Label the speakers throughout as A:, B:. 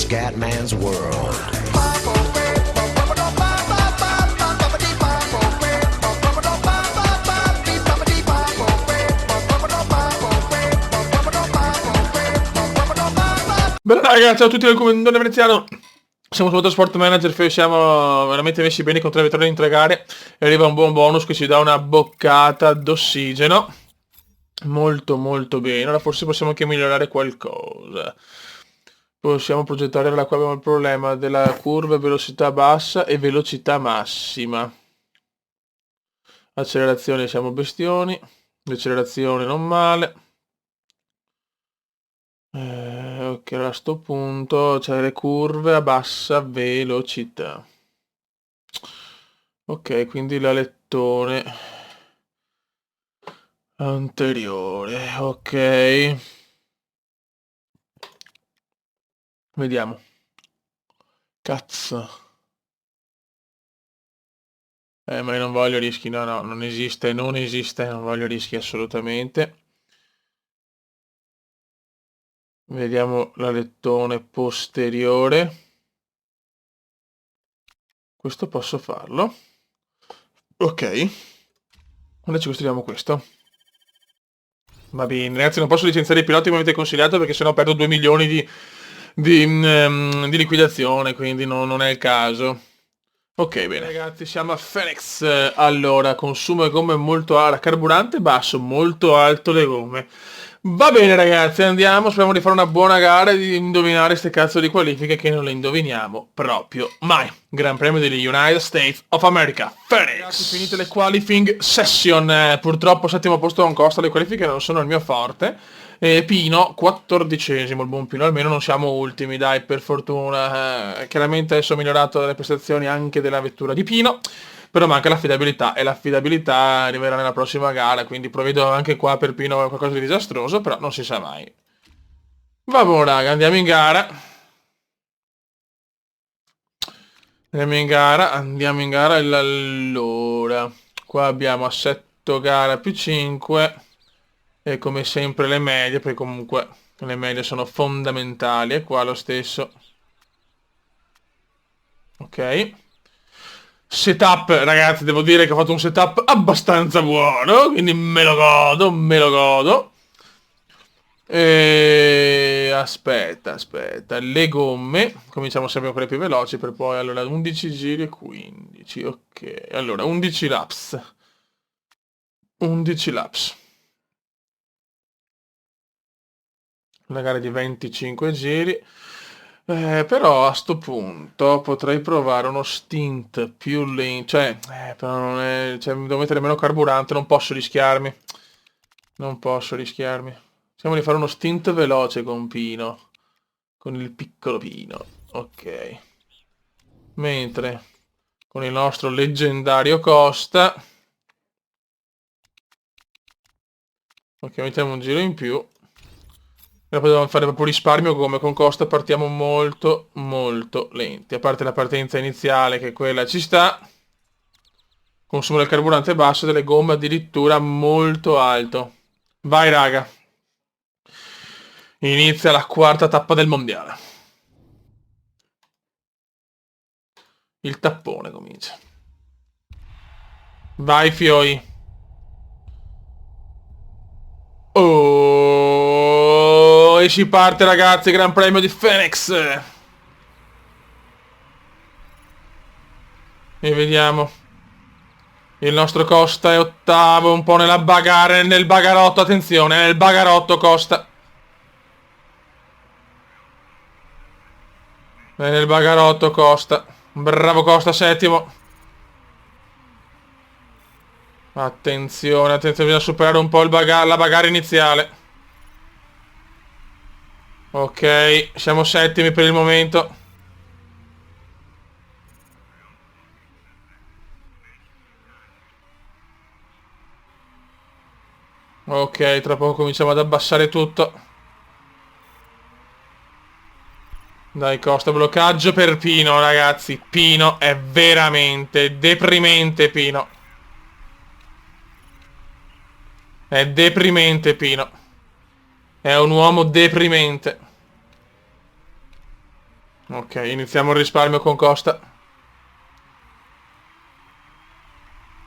A: Scatman's World.
B: Bene ragazzi, ciao a tutti del Comandone Veneziano. Siamo su Motorsport Manager, siamo veramente messi bene con 3 vittorie in 3 gare e arriva un buon bonus che ci dà una boccata d'ossigeno. Molto molto bene. Ora forse possiamo anche migliorare qualcosa. Possiamo progettare, là qua abbiamo il problema della curva velocità bassa e velocità massima. Accelerazione siamo bestioni, l'accelerazione non male. Ok, allora a sto punto c'è le curve a bassa velocità. Ok, quindi l'alettone anteriore, ok. Vediamo. Cazzo. Ma io non voglio rischi, no, no, non esiste, non esiste, non voglio rischi assolutamente. Vediamo l'alettone posteriore. Questo posso farlo. Ok. Ora ci costruiamo questo. Va bene, ragazzi, non posso licenziare i piloti come avete consigliato perché sennò perdo 2 milioni di liquidazione, quindi non è il caso. Ok, bene. Ragazzi, siamo a Phoenix. Allora, consumo di gomme molto alto, carburante basso, molto alto le gomme. Va bene ragazzi, andiamo, speriamo di fare una buona gara e di indovinare ste cazzo di qualifiche che non le indoviniamo proprio mai. Gran premio degli United States of America, Phoenix. Ragazzi, finite le qualifying session, purtroppo settimo posto non costa, le qualifiche non sono il mio forte. Pino, 14esimo, il buon Pino, almeno non siamo ultimi, dai, per fortuna. Chiaramente adesso ho migliorato le prestazioni anche della vettura di Pino, però manca l'affidabilità e l'affidabilità arriverà nella prossima gara, quindi provvedo anche qua per Pino qualcosa di disastroso, però non si sa mai. Vabbè raga, andiamo in gara. Andiamo in gara, allora, qua abbiamo assetto gara più 5 e come sempre le medie, perché comunque le medie sono fondamentali, e qua lo stesso. Ok. Setup, ragazzi, devo dire che ho fatto un setup abbastanza buono, quindi me lo godo, me lo godo. Aspetta, le gomme, cominciamo sempre con le più veloci per poi, allora, 11 giri e 15, ok, allora, 11 laps, 11 laps, una gara di 25 giri, però a sto punto potrei provare uno stint più lento, però non è, cioè, mi devo mettere meno carburante, non posso rischiarmi, non posso rischiarmi. Cerchiamo di fare uno stint veloce con Pino, con il piccolo Pino, ok. Mentre con il nostro leggendario Costa, ok, mettiamo un giro in più. E poi dobbiamo fare proprio risparmio come con Costa partiamo molto molto lenti. A parte la partenza iniziale che quella ci sta. Consumo del carburante basso, delle gomme addirittura molto alto. Vai raga. Inizia la quarta tappa del mondiale. Il tappone comincia. Vai Fioi. Oh, e ci parte ragazzi, Gran Premio di Phoenix. E vediamo. Il nostro Costa è ottavo, un po' nella bagare, nel bagarotto, attenzione, nel bagarotto Costa. È nel bagarotto Costa. Bravo Costa, settimo. Attenzione, attenzione, bisogna superare un po' la bagare iniziale. Ok, siamo settimi per il momento. Ok, tra poco cominciamo ad abbassare tutto. Dai Costa, bloccaggio per Pino ragazzi. Pino è veramente deprimente Pino. È deprimente Pino. È un uomo deprimente. Ok, iniziamo il risparmio con Costa.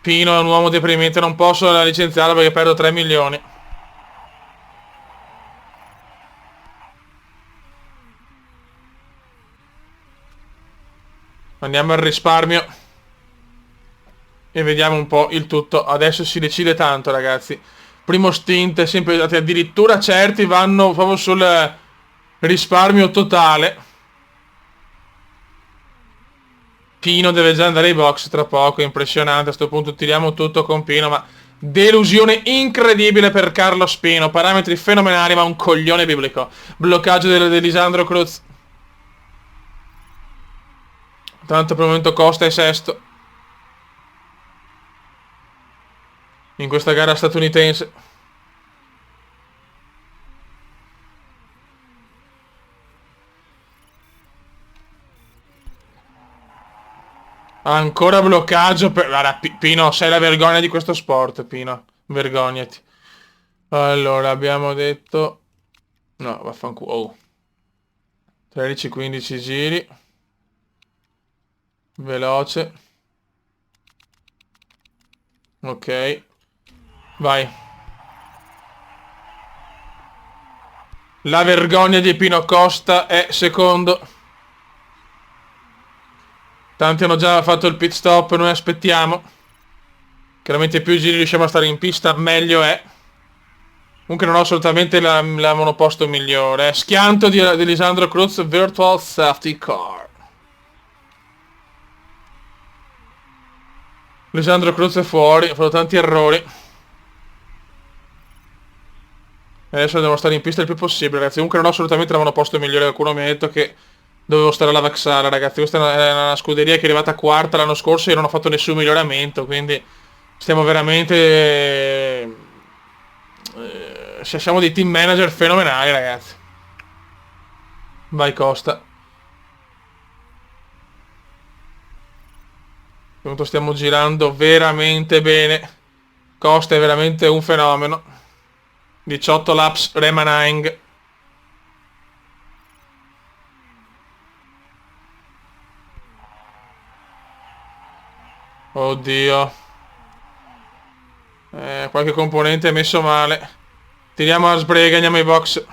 B: Pino è un uomo deprimente, non posso licenziarlo perché perdo 3 milioni. Andiamo al risparmio. E vediamo un po' il tutto. Adesso si decide tanto, ragazzi. Primo stint, sempre addirittura certi vanno proprio sul risparmio totale. Pino deve già andare ai box tra poco, impressionante. A sto punto tiriamo tutto con Pino, ma delusione incredibile per Carlos Pino. Parametri fenomenali, ma un coglione biblico. Bloccaggio di Lisandro Cruz. Tanto per il momento Costa è sesto in questa gara statunitense. Ancora bloccaggio per... Guarda, Pino, sei la vergogna di questo sport, Pino. Vergognati. Allora, abbiamo detto... No, vaffanculo. Oh. 13-15 giri. Veloce. Ok. Vai. La vergogna di Pino Costa è secondo. Tanti hanno già fatto il pit stop, noi aspettiamo. Chiaramente più giri riusciamo a stare in pista, meglio è. Comunque non ho assolutamente la monoposto migliore. Schianto di Lisandro Cruz, Virtual Safety Car. Lisandro Cruz è fuori, ha fatto tanti errori. Adesso devo stare in pista il più possibile, ragazzi. Comunque non ho assolutamente la monoposto migliore. Qualcuno mi ha detto che dovevo stare alla Vaxala, ragazzi. Questa è una scuderia che è arrivata quarta l'anno scorso e non ho fatto nessun miglioramento. Quindi stiamo veramente... siamo dei team manager fenomenali, ragazzi. Vai Costa. Appunto stiamo girando veramente bene. Costa è veramente un fenomeno. 18 laps remaining. Oddio. Qualche componente è messo male. Tiriamo la sbrega, andiamo ai box.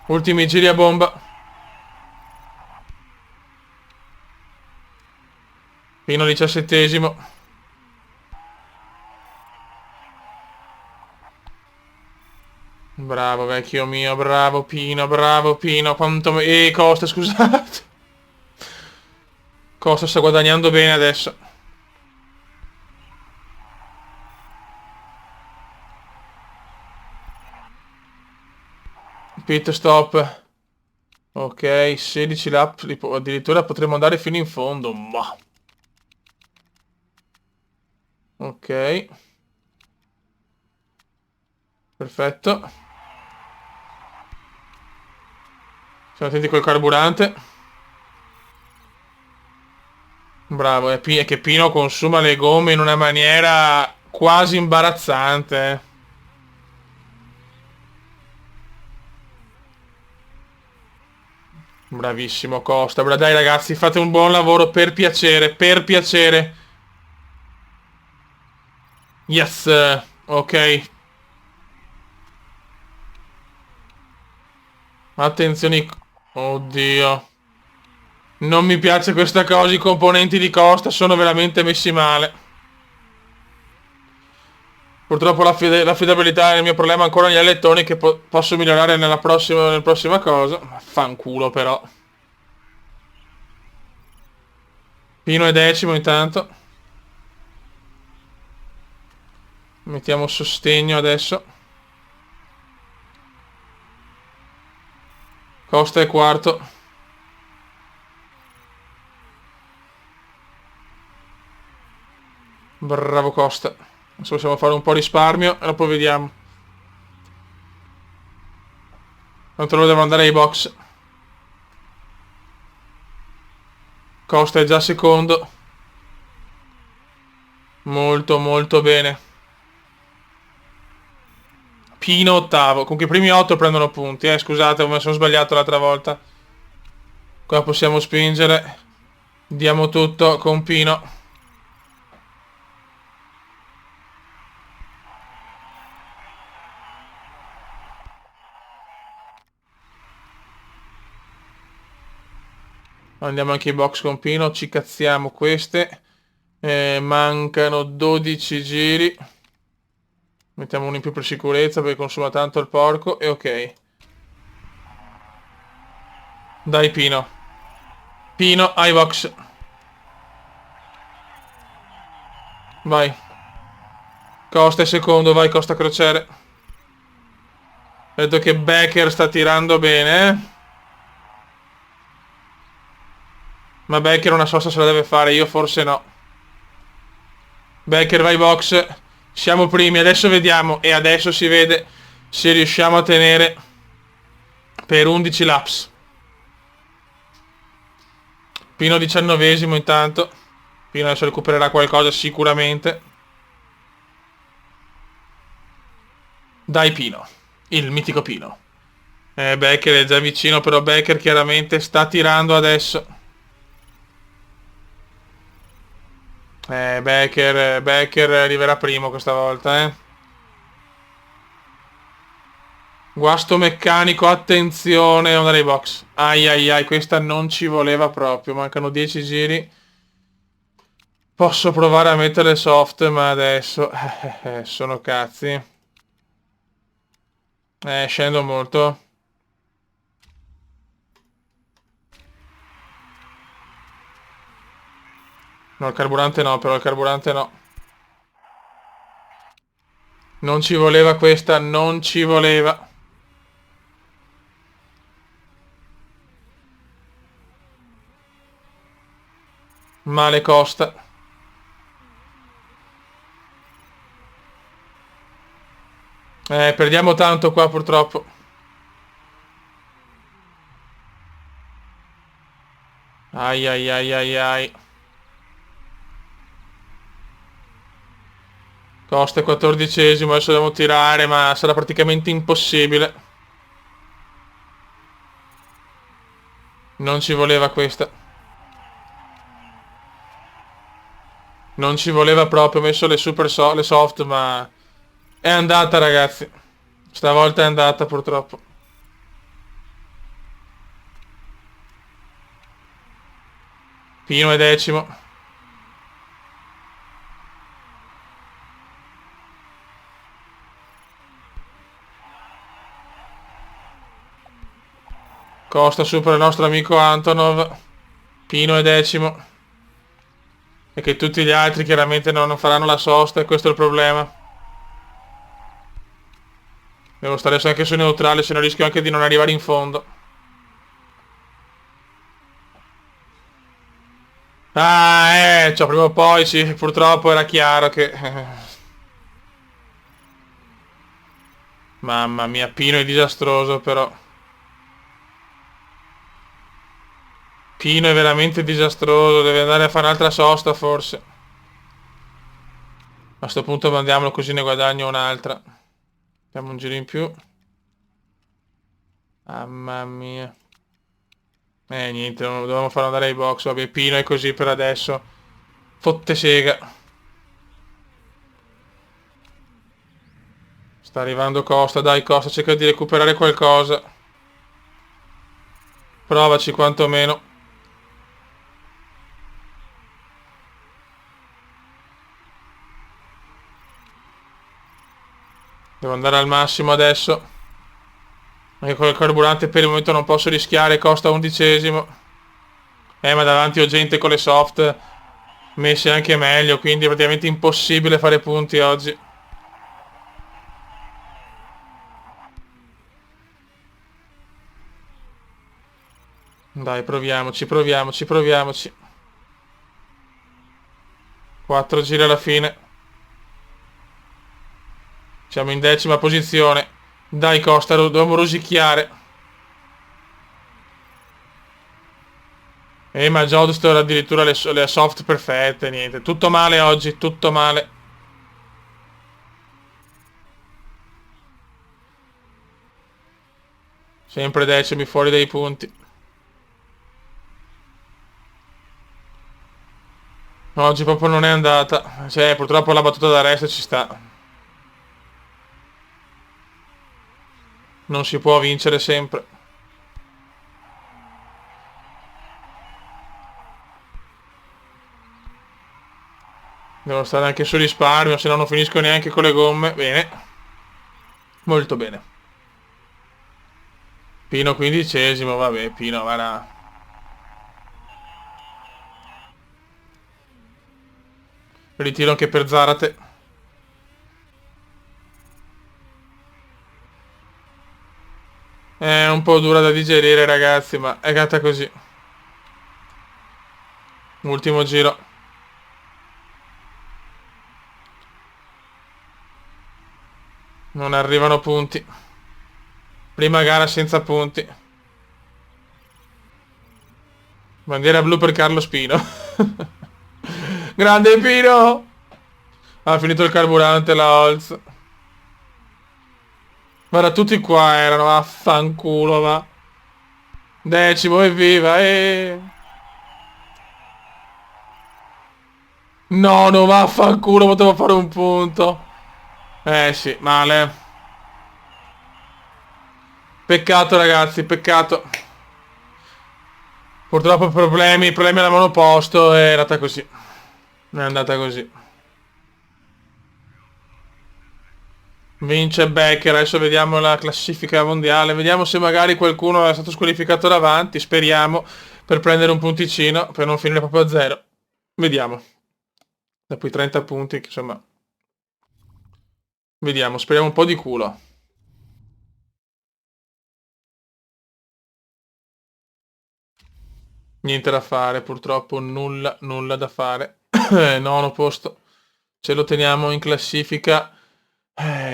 B: Ultimi giri a bomba. Fino al 17esimo. Bravo vecchio mio, bravo Pino, bravo Pino. Quanto... Costa, scusate. Costa sta guadagnando bene adesso. Pit stop. Ok, 16 lap. Addirittura potremmo andare fino in fondo. Ma... Ok. Perfetto. Siamo attenti col carburante. Bravo, è che Pino consuma le gomme in una maniera quasi imbarazzante. Bravissimo Costa. Dai ragazzi, fate un buon lavoro per piacere, per piacere. Yes, ok. Attenzione. Oddio. Non mi piace questa cosa, i componenti di Costa sono veramente messi male. Purtroppo l'affidabilità è il mio problema ancora negli alettoni che posso migliorare nella prossima cosa. Fanculo però. Pino è decimo intanto. Mettiamo sostegno adesso. Costa è quarto. Bravo Costa. Adesso possiamo fare un po' risparmio e dopo vediamo. Tanto loro devono andare ai box. Costa è già secondo. Molto molto bene. Pino ottavo. Comunque i primi 8 prendono punti. Scusate, mi sono sbagliato l'altra volta. Qua possiamo spingere. Diamo tutto con Pino. Andiamo anche in box con Pino. Ci cazziamo queste. Mancano 12 giri. Mettiamo uno in più per sicurezza perché consuma tanto il porco. E ok. Dai Pino. Pino, ai box. Vai. Costa è secondo, vai Costa crociere. Vedo che Becker sta tirando bene, eh. Ma Becker una sosta se la deve fare, io forse no. Becker vai box. Siamo primi, adesso vediamo. E adesso si vede se riusciamo a tenere per 11 laps. Pino 19esimo intanto. Pino adesso recupererà qualcosa sicuramente. Dai Pino. Il mitico Pino. Becker è già vicino, però Becker chiaramente sta tirando adesso. Becker arriverà primo questa volta, eh. Guasto meccanico, attenzione, andare ai box. Ai ai ai, questa non ci voleva proprio, mancano 10 giri. Posso provare a mettere soft, ma adesso sono cazzi. Scendo molto. No, il carburante no, però il carburante no. Non ci voleva questa, non ci voleva. Male Costa. Perdiamo tanto qua purtroppo. Ai ai ai ai ai. Costa è 14esimo, adesso dobbiamo tirare, ma sarà praticamente impossibile. Non ci voleva questa. Non ci voleva proprio, ho messo le le soft, ma... È andata ragazzi. Stavolta è andata purtroppo. Pino è decimo. Costa supera il nostro amico Antonov. Pino è decimo. E che tutti gli altri chiaramente non faranno la sosta e questo è il problema. Devo stare anche su neutrale, se no rischio anche di non arrivare in fondo. Ah, cioè prima o poi sì, purtroppo era chiaro che... Mamma mia, Pino è disastroso però. Pino è veramente disastroso, deve andare a fare un'altra sosta forse. A sto punto mandiamolo così ne guadagno un'altra. Facciamo un giro in più. Mamma mia. Niente, dovevamo farlo andare ai box. Vabbè, Pino è così per adesso. Fotte sega. Sta arrivando Costa, dai Costa, cerca di recuperare qualcosa. Provaci quantomeno. Devo andare al massimo adesso. Anche con il carburante per il momento non posso rischiare, Costa 11esimo. Ma davanti ho gente con le soft messe anche meglio, quindi è praticamente impossibile fare punti oggi. Dai, proviamoci, proviamoci, proviamoci. 4 giri alla fine. Siamo in decima posizione. Dai Costa, dobbiamo rosicchiare. Ma Jodster addirittura le soft perfette, niente. Tutto male oggi, tutto male. Sempre decimi fuori dai punti. Oggi proprio non è andata. Cioè, purtroppo la battuta d'arresto ci sta. Non si può vincere sempre. Devo stare anche su risparmio, se no non finisco neanche con le gomme. Bene. Molto bene. Pino 15esimo, vabbè, Pino, guarda. Ritiro anche per Zarate. È un po' dura da digerire, ragazzi, ma è gatta così. Ultimo giro. Non arrivano punti. Prima gara senza punti. Bandiera blu per Carlo Spino. Grande Pino! Ha finito il carburante la Holz. Guarda, tutti qua erano, vaffanculo, va. Decimo, evviva, No, no, vaffanculo, potevo fare un punto. Sì, male. Peccato, ragazzi, peccato. Purtroppo problemi alla monoposto, è andata così. È andata così. Vince Becker, adesso vediamo la classifica mondiale, vediamo se magari qualcuno è stato squalificato davanti, speriamo, per prendere un punticino, per non finire proprio a zero. Vediamo. Dopo i 30 punti, insomma. Vediamo, speriamo un po' di culo. Niente da fare, purtroppo nulla da fare. Nono posto. Ce lo teniamo in classifica.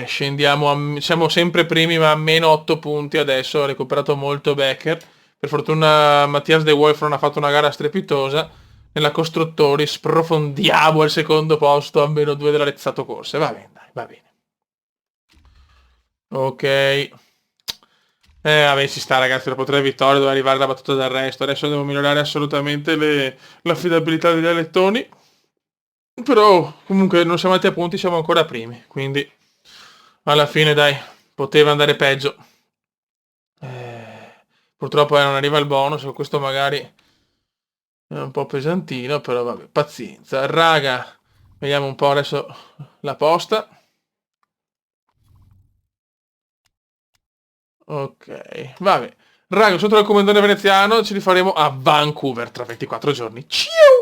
B: Scendiamo siamo sempre primi ma a meno 8 punti adesso, ha recuperato molto Becker. Per fortuna Mattias De Wolf non ha fatto una gara strepitosa. Nella costruttori sprofondiamo al secondo posto a meno 2 dell'Arezzato Corse. Va bene, dai, va bene. Ok. Vabbè, ci sta ragazzi, dopo 3 vittorie doveva arrivare la battuta d'arresto. Adesso devo migliorare assolutamente l'affidabilità degli alettoni. Però comunque non siamo andati a punti, siamo ancora primi. Quindi alla fine dai, poteva andare peggio. Purtroppo non arriva il bonus, questo magari è un po' pesantino, però vabbè, pazienza. Raga, vediamo un po' adesso la posta. Ok, vabbè. Raga, sotto il comandante veneziano ci rifaremo a Vancouver tra 24 giorni. Ciao!